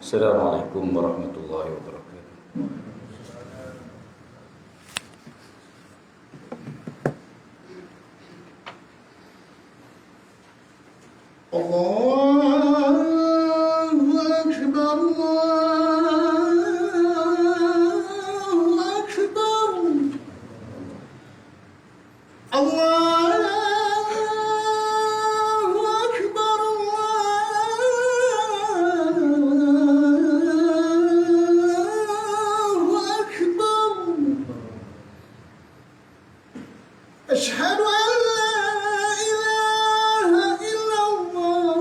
Assalamualaikum warahmatullahi wabarakatuh. Allahu Akbar, Allahu Akbar, Allahu Akbar, Allahu Akbar. Asyhadu an la ilaha illallah.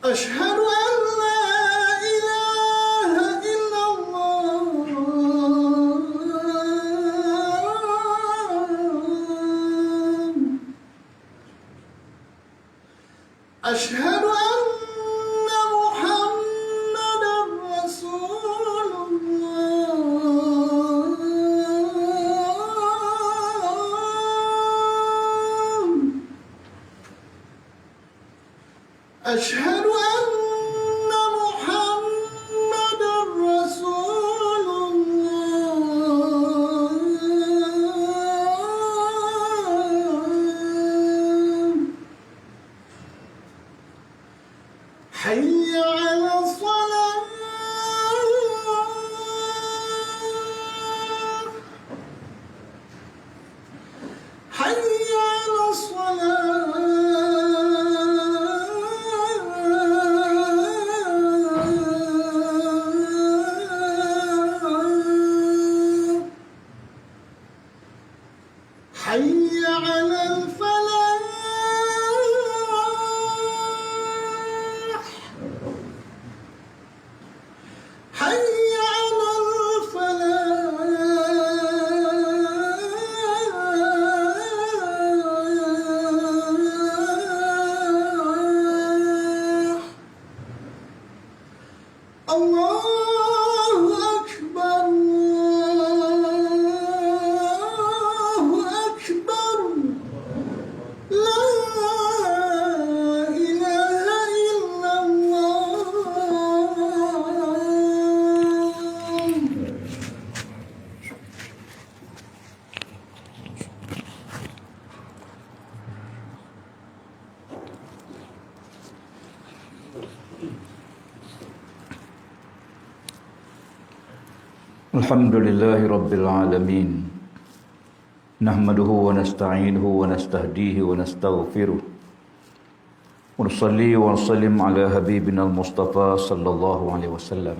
Asyhadu an la ilaha illallah. Asyhadu anna Muhammadan Rasulullah. Asyhadu anna Muhammadan Rasulullah. Hayya 'ala shalah. Hayya 'ala shalah. Hayya 'alal falah. Hayya 'alal falah. Allahu Akbar, Allahu Akbar. La ilaha illallah. Alhamdulillahi rabbil alamin. Nahmaduhu wa nasta'inuhu wa nastahdihi wa nastaghfiruh. Wa nusalli wa nusallim ala habibina al-Mustafa sallallahu alaihi wasallam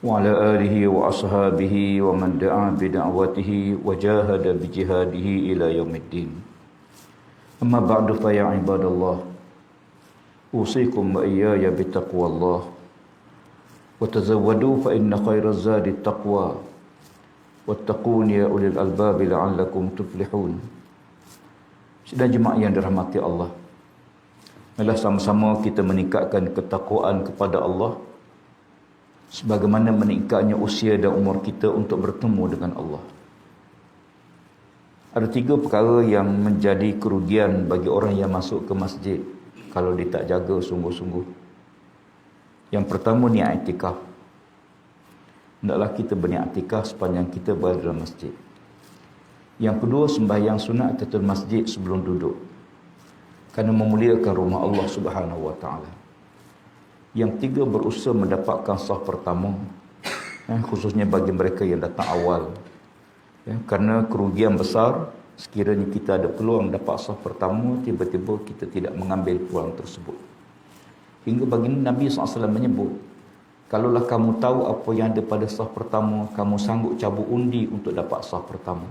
wa ala alihi wa ashabihi wa man da'a bi da'watihi wa jahada bi jihadihi ila yaumiddin. Amma ba'du fa ya ibadallah, usikum wa iyaya bi taqwallah. وتزودوا فإن خير الزاد التقوى واتقون يا أولي الألباب لعلكم تفلحون. Sidang jemaah yang dirahmati Allah, marilah sama-sama kita meningkatkan ketakwaan kepada Allah sebagaimana meningkatnya usia dan umur kita untuk bertemu dengan Allah. Ada 3 perkara yang menjadi kerugian bagi orang yang masuk ke masjid kalau dia tak jaga sungguh-sungguh. Yang pertama, niat i'tikaf. Hendaklah kita berniat i'tikaf sepanjang kita berada dalam masjid. Yang kedua, sembahyang sunat tahiyatul masjid sebelum duduk, kerana memuliakan rumah Allah Subhanahu wa taala. Yang tiga, berusaha mendapatkan saf pertama, khususnya bagi mereka yang datang awal. Kerana kerugian besar sekiranya kita ada peluang dapat saf pertama, tiba-tiba kita tidak mengambil peluang tersebut. Hingga baginda Nabi SAW menyebut, kalaulah kamu tahu apa yang ada pada saf pertama, kamu sanggup cabut undi untuk dapat saf pertama.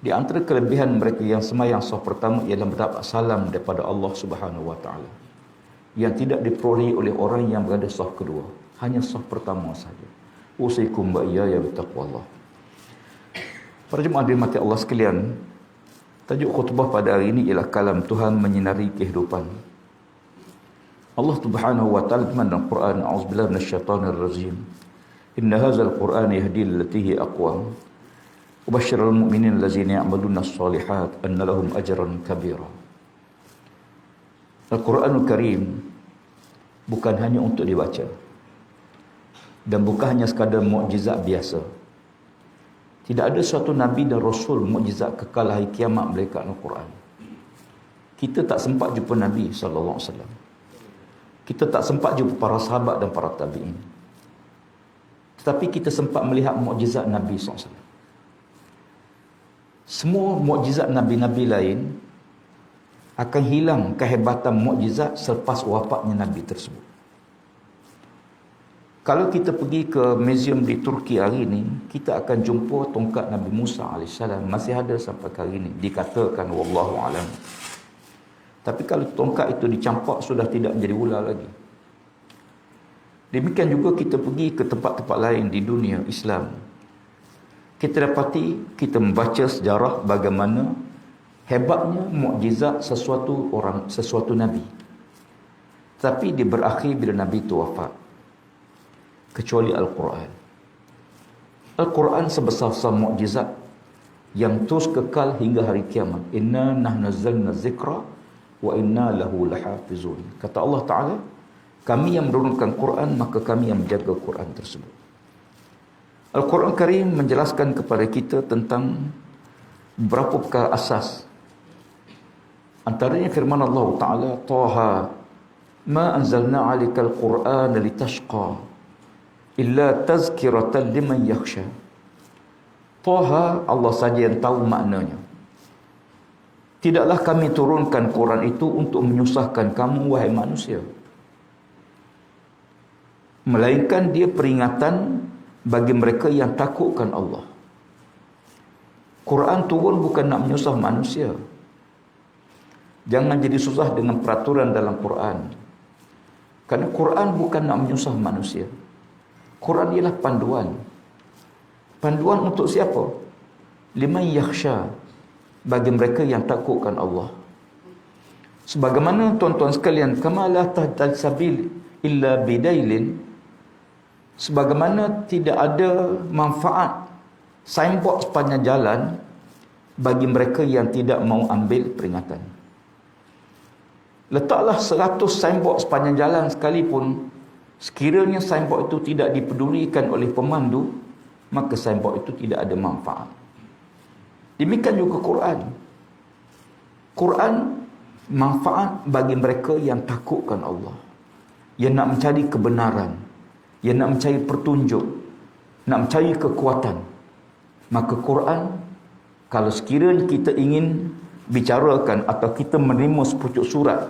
Di antara kelebihan mereka yang sembahyang saf pertama ialah mendapat salam daripada Allah Subhanahu wa taala, yang tidak diperolehi oleh orang yang berada saf kedua, hanya saf pertama saja. Usikum wa iyaya bittaqwallah. Para jemaah dirahmati Allah sekalian, tajuk khutbah pada hari ini ialah kalam Tuhan menyinari kehidupan. Allah Subhanahu wa taala firman dalam Quran, a'udzubillahi minasyaitonir rajim. Inna hadzal Qur'ana yahdi lillati hi aqwam. Ubashshirul mu'minin allazina ya'maluna as-solihat anna lahum ajran kabira. Al-Quranul Karim bukan hanya untuk dibaca dan bukan hanya sekadar mukjizat biasa. Tidak ada suatu nabi dan rasul mukjizat kekal hari kiamat melainkan Al-Quran. Kita tak sempat jumpa Nabi sallallahu alaihi wasallam. Kita tak sempat jumpa para sahabat dan para tabi'in. Tetapi kita sempat melihat mukjizat Nabi sallallahu alaihi wasallam. Semua mukjizat nabi-nabi lain akan hilang kehebatan mukjizat selepas wafatnya Nabi tersebut. Kalau kita pergi ke museum di Turki hari ini, kita akan jumpa tongkat Nabi Musa AS. Masih ada sampai hari ini. Dikatakan wallahu alam. Tapi kalau tongkat itu dicampak, sudah tidak menjadi ular lagi. Demikian juga kita pergi ke tempat-tempat lain di dunia Islam. Kita dapati, kita membaca sejarah bagaimana hebatnya mukjizat sesuatu Nabi. Tapi dia berakhir bila Nabi itu wafat. Kecuali Al-Quran. Al-Quran sebesar-besar mukjizat yang terus kekal hingga hari kiamat. Inna nahnu nazzalna dzikra wa inna lahu lahafizun. Kata Allah Ta'ala, kami yang menurunkan Quran, maka kami yang menjaga Quran tersebut. Al-Quran Karim menjelaskan kepada kita tentang beberapa perkara asas. Antaranya firman Allah Ta'ala, Taha, ma anzalna 'alaikal Qur'ana litashqa illa tazkiratan liman yakhsha. Taha, Allah saja yang tahu maknanya. Tidaklah kami turunkan Quran itu untuk menyusahkan kamu, wahai manusia. Melainkan dia peringatan bagi mereka yang takutkan Allah. Quran turun bukan nak menyusah manusia. Jangan jadi susah dengan peraturan dalam Quran. Kerana Quran bukan nak menyusah manusia. Quran ialah panduan. Panduan untuk siapa? Liman yakhsha, bagi mereka yang takutkan Allah. Sebagaimana tuan-tuan sekalian, kama la tahdal sabil illa bidailin, sebagaimana tidak ada manfaat signboard sepanjang jalan bagi mereka yang tidak mau ambil peringatan. Letaklah 100 signboard sepanjang jalan sekalipun, sekiranya signboard itu tidak dipedulikan oleh pemandu, maka signboard itu tidak ada manfaat. Demikian juga Quran. Quran manfaat bagi mereka yang takutkan Allah, yang nak mencari kebenaran, yang nak mencari petunjuk, nak mencari kekuatan. Maka Quran, kalau sekiranya kita ingin bicarakan atau kita menerima sepucuk surat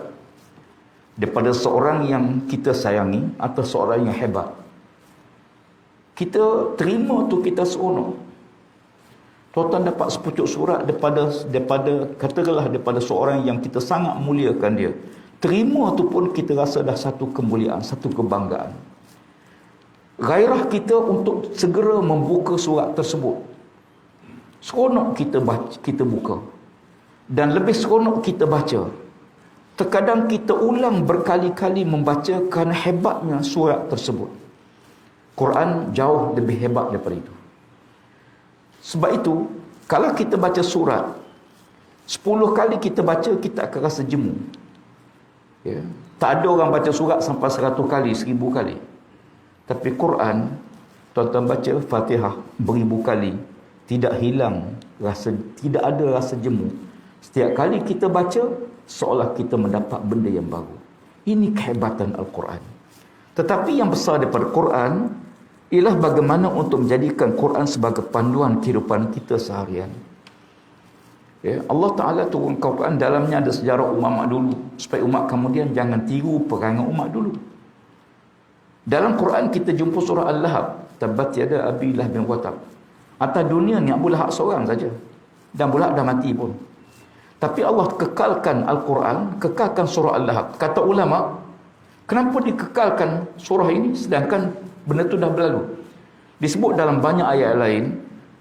daripada seorang yang kita sayangi atau seorang yang hebat, kita terima tu kita seronok. Tuan-tuan dapat sepucuk surat daripada katakanlah daripada seorang yang kita sangat muliakan dia. Terima tu pun kita rasa dah satu kemuliaan, satu kebanggaan. Gairah kita untuk segera membuka surat tersebut. Seronok kita buka. Dan lebih seronok kita baca. Terkadang kita ulang berkali-kali membaca kerana hebatnya surat tersebut. Quran jauh lebih hebat daripada itu. Sebab itu, kalau kita baca surat 10 kali kita baca, kita akan rasa jemu. Ya. Tak ada orang baca surat sampai 100 kali, 1000 kali. Tapi Quran, tuan-tuan baca Fatihah beribu kali, tidak hilang rasa, tidak ada rasa jemu. Setiap kali kita baca, seolah kita mendapat benda yang baru. Ini kehebatan Al-Quran. Tetapi yang besar daripada Quran ialah bagaimana untuk menjadikan Quran sebagai panduan kehidupan kita seharian. Ya, Allah Ta'ala turun Quran, dalamnya ada sejarah umat dulu, supaya umat kemudian jangan tiru perangai umat dulu. Dalam Quran kita jumpa surah Al-Lahab, Tabbat yada Abi Lahab bin Watab. Atas dunia ni Abu Lahab seorang saja, dan Abu Lahab dah mati pun. Tapi Allah kekalkan Al-Quran, kekalkan surah Al-Lahab. Kata ulama, kenapa dikekalkan surah ini sedangkan benda tu dah berlalu? Disebut dalam banyak ayat lain,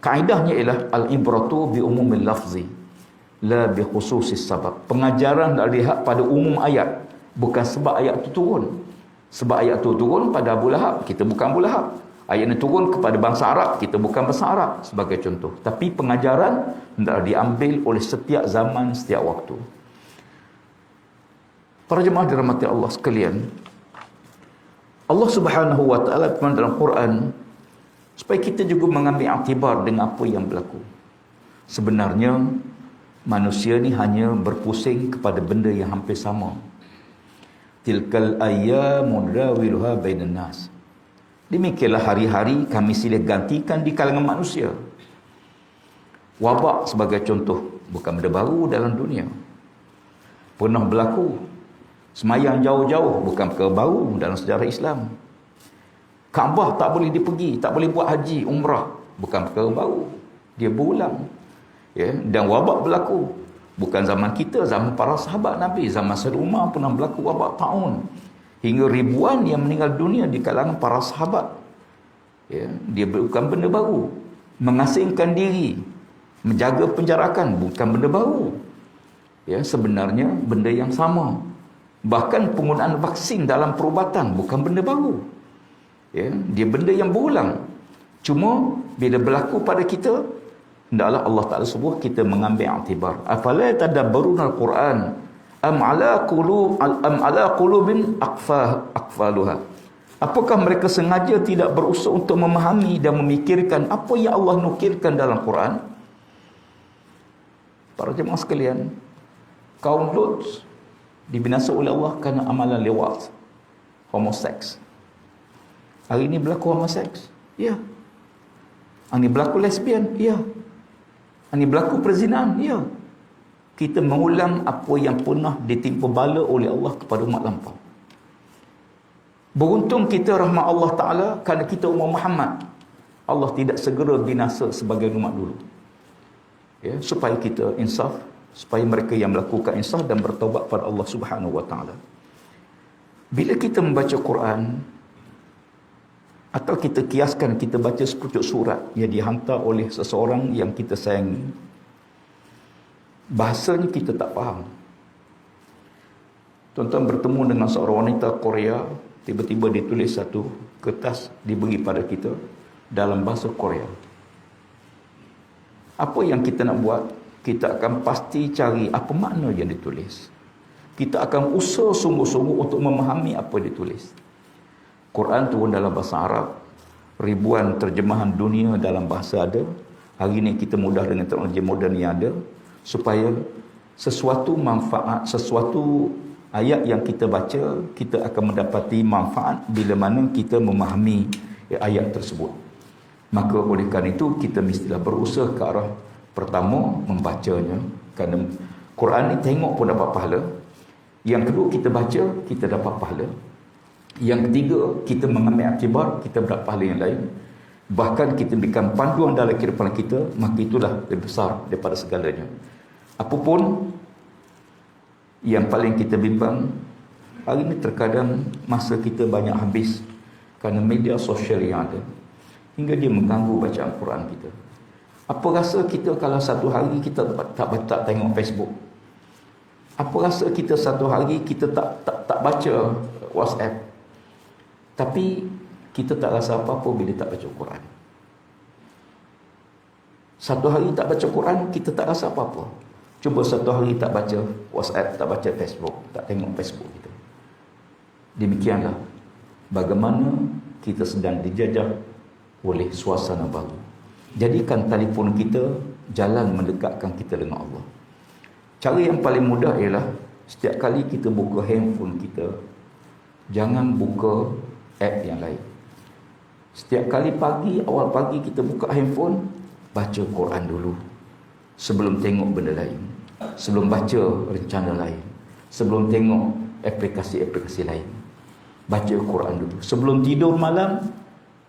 kaedahnya ialah al-ibratu bi umumil lafzi la bi khususis sabab. Pengajaran nak lihat pada umum ayat, bukan sebab ayat tu turun. Sebab ayat tu turun pada Abu Lahab, kita bukan Abu Lahab. Ayat ini turun kepada bangsa Arab, kita bukan bangsa Arab sebagai contoh. Tapi pengajaran hendaklah diambil oleh setiap zaman, setiap waktu. Para jemaah dirahmati Allah sekalian, Allah Subhanahu wa taala firman dalam Quran supaya kita juga mengambil iktibar dengan apa yang berlaku. Sebenarnya manusia ni hanya berpusing kepada benda yang hampir sama. Tilkal ayyamu dawiluha bainan nas. Demikianlah hari-hari kami silih gantikan di kalangan manusia. Wabak sebagai contoh, bukan benda baru dalam dunia. Pernah berlaku. Semayang jauh-jauh, bukan perkara baru dalam sejarah Islam. Kaabah tak boleh dipergi, tak boleh buat haji, umrah, bukan perkara baru. Dia berulang. Ya, dan wabak berlaku. Bukan zaman kita, zaman para sahabat Nabi. Zaman Sayyidina Umar pernah berlaku wabak ta'un. Hingga ribuan yang meninggal dunia di kalangan para sahabat. Ya, dia bukan benda baru. Mengasingkan diri, menjaga penjarakan, bukan benda baru. Ya, sebenarnya benda yang sama. Bahkan penggunaan vaksin dalam perubatan bukan benda baru. Ya, dia benda yang berulang. Cuma bila berlaku pada kita, hendaklah Allah Ta'ala suruh kita mengambil iktibar. Afala tadabbaruna al-Quran am ala qulubin aqfaluha. Apakah mereka sengaja tidak berusaha untuk memahami dan memikirkan apa yang Allah nukilkan dalam Quran? Para jemaah sekalian, kaum Lut dibinasa oleh Allah kerana amalan liwat, homoseks. Hari ini berlaku homoseks? Ya. Hari ini berlaku lesbian? Ya. Hari ini berlaku perzinahan? Ya. Kita mengulang apa yang pernah ditimpa bala oleh Allah kepada umat lampau. Beruntung kita rahmat Allah Ta'ala kerana kita umat Muhammad. Allah tidak segera binasa sebagai umat dulu. Ya, supaya kita insaf, supaya mereka yang melakukan insaf dan bertaubat pada Allah Subhanahu wa Ta'ala. Bila kita membaca Quran, atau kita kiaskan kita baca sepucuk surat yang dihantar oleh seseorang yang kita sayangi, bahasanya kita tak faham. Tuan-tuan bertemu dengan seorang wanita Korea, tiba-tiba ditulis satu kertas diberi pada kita dalam bahasa Korea. Apa yang kita nak buat? Kita akan pasti cari apa makna yang ditulis. Kita akan usaha sungguh-sungguh untuk memahami apa yang ditulis. Quran turun dalam bahasa Arab. Ribuan terjemahan dunia dalam bahasa ada. Hari ini kita mudah dengan teknologi moden yang ada. Supaya sesuatu manfaat, sesuatu ayat yang kita baca, kita akan mendapati manfaat bila mana kita memahami ayat tersebut. Maka oleh kerana itu, kita mestilah berusaha ke arah pertama, membacanya. Kerana Quran ni tengok pun dapat pahala. Yang kedua, kita baca, kita dapat pahala. Yang ketiga, kita mengambil iktibar, kita mendapat pahala yang lain. Bahkan kita berikan panduan dalam kehidupan kita, maka itulah lebih besar daripada segalanya. Apapun yang paling kita bimbang, hari ini terkadang masa kita banyak habis kerana media sosial yang ada, hingga dia mengganggu bacaan Quran kita. Apa rasa kita kalau satu hari kita tak tengok Facebook? Apa rasa kita satu hari kita tak baca WhatsApp? Tapi kita tak rasa apa-apa bila tak baca Quran. Satu hari tak baca Quran, kita tak rasa apa-apa. Cuba satu hari tak baca WhatsApp, tak baca Facebook, tak tengok Facebook kita. Demikianlah bagaimana kita sedang dijajah oleh suasana baru. Jadikan telefon kita jalan mendekatkan kita dengan Allah. Cara yang paling mudah ialah setiap kali kita buka handphone kita, jangan buka app yang lain. Setiap kali pagi, awal pagi kita buka handphone, baca Quran dulu sebelum tengok benda lain, sebelum baca rencana lain, sebelum tengok aplikasi-aplikasi lain. Baca Quran dulu sebelum tidur malam,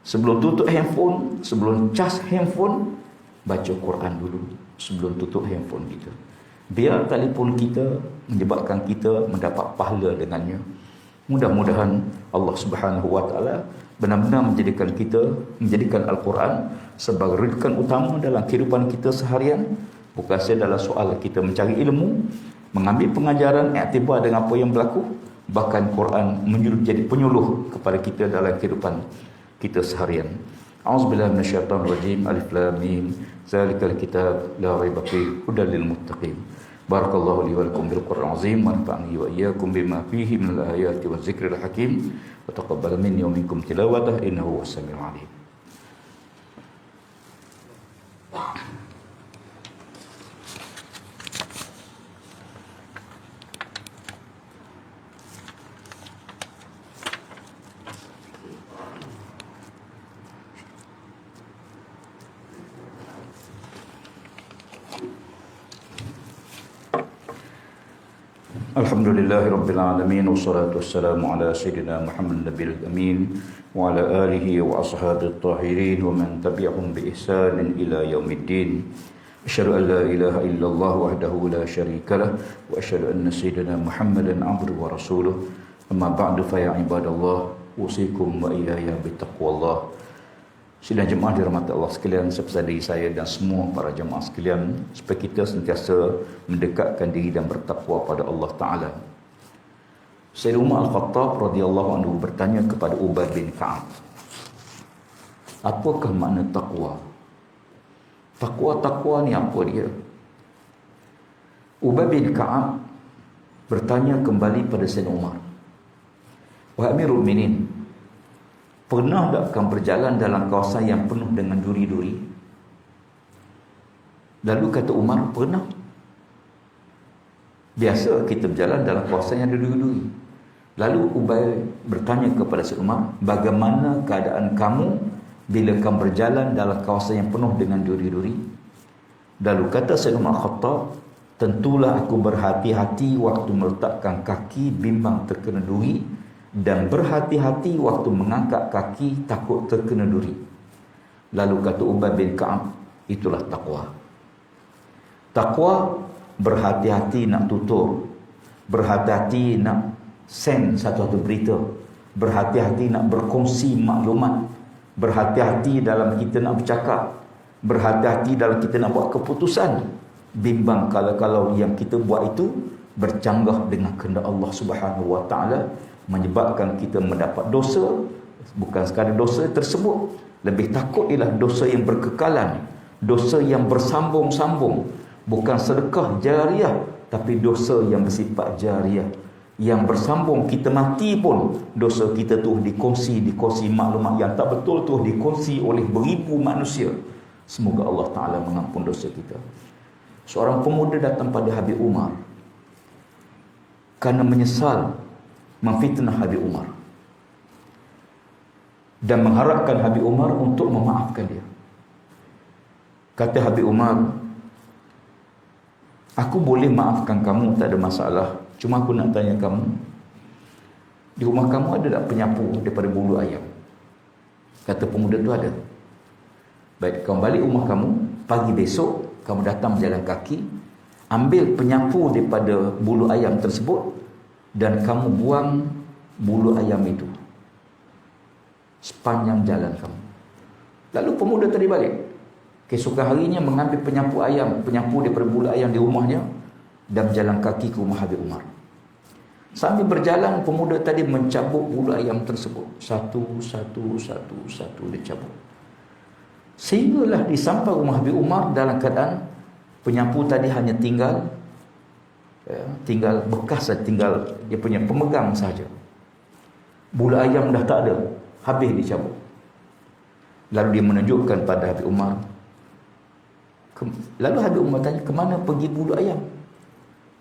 sebelum tutup handphone, sebelum cas handphone, baca Quran dulu sebelum tutup handphone kita. Biar telefon kita menyebabkan kita mendapat pahala dengannya. Mudah-mudahan Allah Subhanahu wa Ta'ala benar-benar menjadikan Al-Quran sebagai rujukan utama dalam kehidupan kita seharian. Bukan saja dalam soal kita mencari ilmu, mengambil pengajaran, iktibar dengan apa yang berlaku. Bahkan Quran menjadi penyuluh kepada kita dalam kehidupan kita seharian. A'udzubillahi minasyaitonir rajim. Alif lam mim. Zalikal kitab la raiba fihi hudal lil muttaqin. Barakallahu li wa lakum bil Qur'anil azim wa nafa'ani wa iyyakum bima fihi minal ayati waz zikril hakim. Wa taqabbal minni wa minkum tilawatahu innahu was samiul alim. Alhamdulillahi Rabbil Alamin. Wassalatu wassalamu ala Sayyidina Muhammad Nabil Amin wa ala alihi wa ashabihi tahirin wa man tabi'ahum bi ihsanin ila yaumiddin. Asyhadu an la ilaha illallah wahdahu la syarika lah wa asyhadu anna Sayyidina Muhammadan abduhu wa rasuluh. Amma ba'du fa ya ibadallah usikum wa iyaya bittaqwallah. Sidang jemaah dirahmati Allah sekalian, seperti saya dan semua para jemaah sekalian, supaya kita sentiasa mendekatkan diri dan bertakwa pada Allah Ta'ala. Sayyidina Umar Al-Khattab radhiyallahu anhu bertanya kepada Ubay bin Ka'ab, apakah makna takwa? Takwa ni apa dia? Ubay bin Ka'ab bertanya kembali pada Sayyidina Umar, wahai Amirul Mukminin, pernah tak kamu berjalan dalam kawasan yang penuh dengan duri-duri? Lalu kata Umar, pernah. Biasa kita berjalan dalam kawasan yang ada duri-duri. Lalu Ubay bertanya kepada Sayyidina Umar, bagaimana keadaan kamu bila kamu berjalan dalam kawasan yang penuh dengan duri-duri? Lalu kata Sayyidina Umar Khattab, tentulah aku berhati-hati waktu meletakkan kaki bimbang terkena duri, dan berhati-hati waktu mengangkat kaki takut terkena duri. Lalu kata Ubay bin Ka'ab, itulah takwa. Takwa berhati-hati nak tutur, berhati-hati nak send satu-satu berita, berhati-hati nak berkongsi maklumat, berhati-hati dalam kita nak bercakap, berhati-hati dalam kita nak buat keputusan, bimbang kalau yang kita buat itu bercanggah dengan kehendak Allah Subhanahu wa taala, menyebabkan kita mendapat dosa. Bukan sekadar dosa tersebut, lebih takut ialah dosa yang berkekalan, dosa yang bersambung-sambung, bukan sedekah jariah, tapi dosa yang bersifat jariah, yang bersambung. Kita mati pun dosa kita tu dikongsi maklumat yang tak betul tu dikongsi oleh beribu manusia. Semoga Allah Ta'ala mengampun dosa kita. Seorang pemuda datang pada Habib Umar kerana menyesal memfitnah Habib Umar dan mengharapkan Habib Umar untuk memaafkan dia. Kata Habib Umar, aku boleh maafkan kamu, tak ada masalah. Cuma aku nak tanya kamu, di rumah kamu ada tak penyapu daripada bulu ayam? Kata pemuda tu ada. Baik, kamu balik rumah kamu, pagi besok kamu datang berjalan kaki, ambil penyapu daripada bulu ayam tersebut dan kamu buang bulu ayam itu sepanjang jalan kamu. Lalu pemuda tadi balik. Keesokan harinya mengambil penyapu daripada bulu ayam di rumahnya dan berjalan kaki ke rumah Habib Umar. Sambil berjalan, pemuda tadi mencabut bulu ayam tersebut. Satu dia cabut. Sehinggalah disampai rumah Habib Umar dalam keadaan penyapu tadi hanya tinggal bekas saja, tinggal dia punya pemegang saja. Bulu ayam dah tak ada, habis dicabut. Lalu dia menunjukkan pada Habib Umar. Lalu Habib Umar tanya, kemana pergi bulu ayam?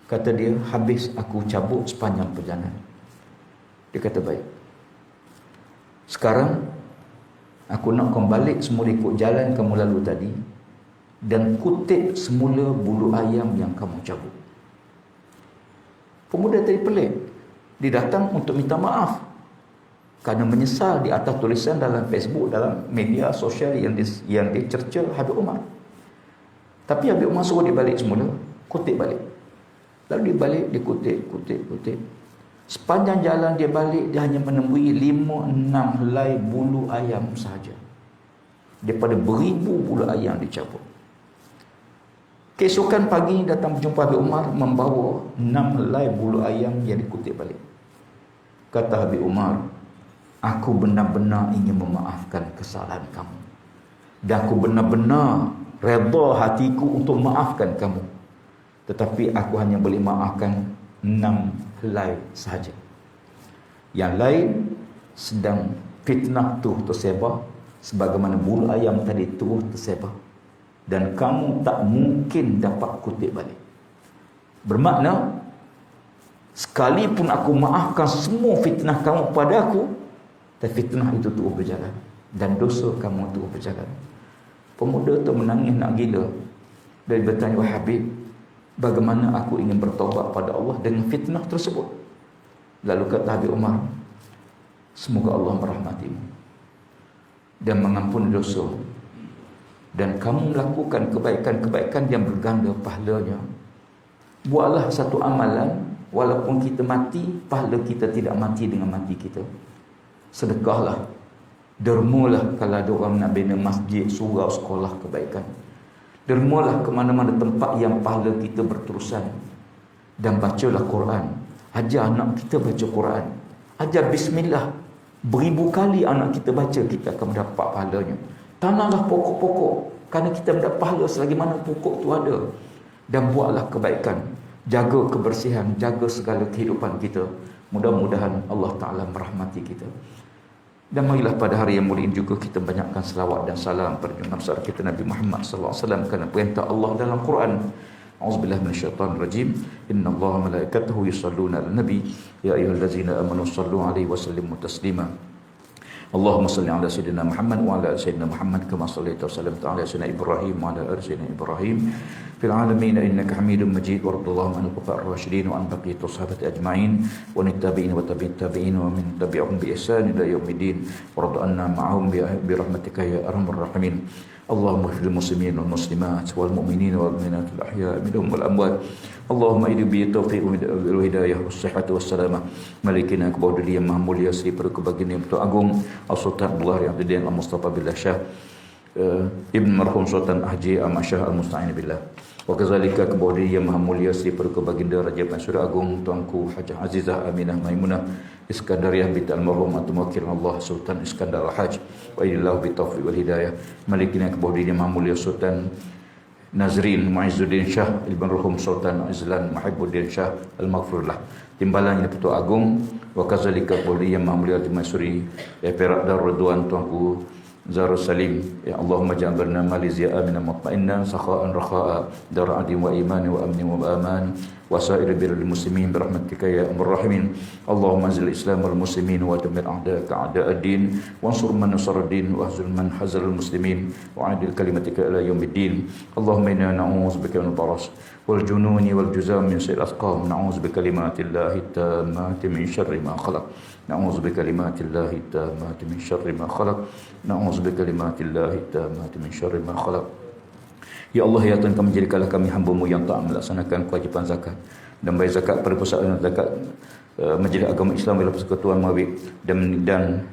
Kata dia, habis aku cabut sepanjang perjalanan. Dia kata, baik, sekarang aku nak kau balik semula ikut jalan kamu lalu tadi dan kutip semula bulu ayam yang kamu cabut. Pemuda tadi pelik. Dia datang untuk minta maaf kerana menyesal di atas tulisan dalam Facebook, dalam media sosial yang dicerca Habib Umar. Tapi Habib Umar suruh dia balik semula, kutip balik. Lalu dia balik, dia kutip. Sepanjang jalan dia balik, dia hanya menemui 5-6 helai bulu ayam sahaja daripada beribu bulu ayam dicabut. Keesokan pagi datang berjumpa Habib Umar membawa 6 helai bulu ayam yang dikutip balik. Kata Habib Umar, Aku benar-benar ingin memaafkan kesalahan kamu. Dan aku benar-benar redha hatiku untuk maafkan kamu. Tetapi aku hanya boleh maafkan 6 helai sahaja. Yang lain sedang fitnah tu tersebar, sebagaimana bulu ayam tadi terus tersebar, dan kamu tak mungkin dapat kutip balik. Bermakna, sekalipun aku maafkan semua fitnah kamu pada aku, tapi fitnah itu terus berjalan dan dosa kamu terus berjalan. Pemuda tu menangis nak gila. Dia bertanya, wahai Habib, bagaimana aku ingin bertaubat pada Allah dengan fitnah tersebut? Lalu kata Habib Umar, semoga Allah merahmatimu dan mengampuni dosa, dan kamu melakukan kebaikan-kebaikan yang berganda pahalanya. Buatlah satu amalan, walaupun kita mati, pahala kita tidak mati dengan mati kita. Sedekahlah, dermalah kalau ada orang nak bina masjid, surau, sekolah kebaikan. Dermalah ke mana-mana tempat yang pahala kita berterusan. Dan bacalah Quran. Ajar anak kita baca Quran. Ajar bismillah. Beribu kali anak kita baca, kita akan mendapat pahalanya. Tanamlah pokok-pokok, kerana kita mendapat pahala selagi mana pokok tu ada. Dan buatlah kebaikan. Jaga kebersihan, jaga segala kehidupan kita. Mudah-mudahan Allah Ta'ala merahmati kita. Dan marilah pada hari yang mulia ini juga kita banyakkan selawat dan salam pada junjungan besar kita Nabi Muhammad sallallahu alaihi wasallam, kerana perintah Allah dalam Quran. A'udzubillahi minasyaitanir rajim. Innallaha malaikatahu yusholluna 'alan nabi ya ayyuhallazina amanu shallu 'alaihi wa sallimu taslima. Allahumma shalli 'ala sayyidina Muhammad wa 'ala ali sayyidina Muhammad kama shallaita wa sallamta 'ala sayyidina Ibrahim wa 'ala ali sayyidina Ibrahim fil 'alamin innaka Hamidum Majid. Waradallahu 'anil khulafa'ir rasyidin wa 'an baqiyatus sahabati ajma'in wa tabi'in wa tabi'it tabi'in wa min tabi'ahum bi ihsan ila yaumiddin. Waradana ma'ahum bi rahmatika ya arhamar rahimin. Allahumma ighfir lil muslimin wal muslimat wal mu'minin wal mu'minat al ahya'i minhum wal amwat. Allahumma idi bi taufiq wal hidayah was sihhat was salamah. Malikina kepada Dia Maha Mulia Sri Paduka Baginda Yang Agung Al-Sultan Abdullah Riyadhuddin Al-Mustafa Billah Shah Ibn Marhum Sultan Haji Ahmad Shah Al-Musta'in Billah. Wa kazalika kepada Yang Maha Mulia Sri Paduka Baginda Raja Pansuri Agung Tuanku Hajah Azizah Aminah Maimunah Iskandariah bint Al-Marhum At-Muwakkil Allah Sultan Iskandar Al-Haj wa ilillahu bi taufiq wal hidayah. Malikina kepada Yang Maha Mulia Sultan Nazrin Muizzuddin Shah Ibn Ruhum Sultan Izlan Mahibuddin Shah Al-Maghfurlah Timbalan Yang Pertua Agung. Wa kazalika kepada Yang Maha Mulia Timasuri Perak Darul Ridwan Tuanku Zarul Salim. Ya Allahumma ja'al barna Malaysia aminan mutmainnan sakha'an rakha'a dar adin wa iman wa amni wa aman wa sa'ir birrul muslimin birahmatika ya arhamar rahimin. Allahumma anzil islam wal muslimin wa dammir a'da'aka a'da'ad-din wansur man nasara ad-din wa ahzul man hazal muslimin wa adil kalimatika ila yaumiddin. Allahumma inna na'udzubika min al-baras wal jununi wal juzam min sayyi'il asqam. Na'udzubika kalimatillahi tammati min syarri ma khalaq. نعوذ بكلمات الله التامات من شر ما خلق. نعوذ بكلمات الله التامات من شر ما خلق. Ya Allah, ya Tuhan kami, jadikanlah kami hamba-Mu yang tak melaksanakan kewajipan zakat dan bayar zakat pada pusat zakat Majlis Agama Islam dalam Persekutuan Mawib dan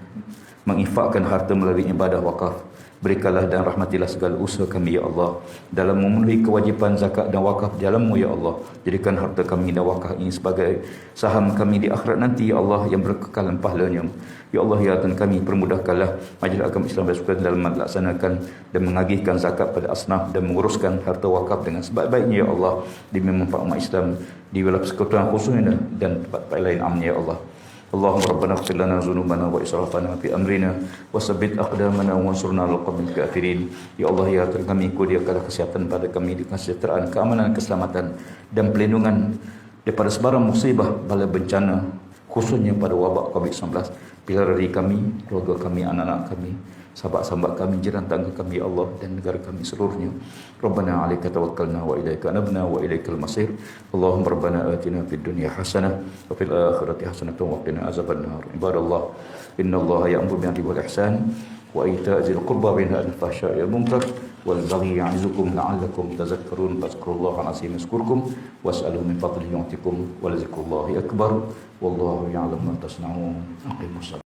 menginfakkan harta melalui ibadah wakaf. Berikanlah dan rahmatilah segala usaha kami ya Allah dalam memenuhi kewajipan zakat dan wakaf jalan-Mu ya Allah. Jadikan harta kami dan wakaf ini sebagai saham kami di akhirat nanti ya Allah yang berkekalan pahalanya. Ya Allah, ya Tuhan kami, permudahkanlah Majlis Agama Islam Persekutuan dalam melaksanakan dan mengagihkan zakat pada asnaf dan menguruskan harta wakaf dengan sebaik-baiknya ya Allah demi manfaat umat Islam di wilayah persekutuan khususnya dan tempat-tempat lain amnya ya Allah. Allahumma rabbana ighfir lana dhunubana wa israfana fi amrina wa tsabbit aqdamana wansurna 'alal qawmil kafirin. Ya Allah, ya Tuhan kami, kurniakanlah kesihatan pada kami, di kesejahteraan, keamanan, keselamatan dan perlindungan daripada sebarang musibah, bala bencana, khususnya pada wabak COVID-19. Pelihara diri kami, keluarga kami, anak-anak kami, sahabat-sahabat kami, jiran tangga kami ya Allah, dan negara kami seluruhnya. Rabbana 'alaika tawakkalna wa ilaika anabna wa ilaikal masir. Allahumma rabbana atina fid dunya hasanah wa fil akhirati hasanah wa qina azabannar. Ibadallah, innallaha ya'muru bil 'adli wal ihsan wa ita'i dzil qurba wa yanha 'anil fahsya'i wal munkar wal baghi ya'izukum la'allakum tadhakkarun. Fadhkurullaha al-'azim yazkurkum was'aluhu min fadlihi yu'tikum wa la dzikrullahi akbar. Wallahu ya'lamu ma tasna'un. Aqimus salat.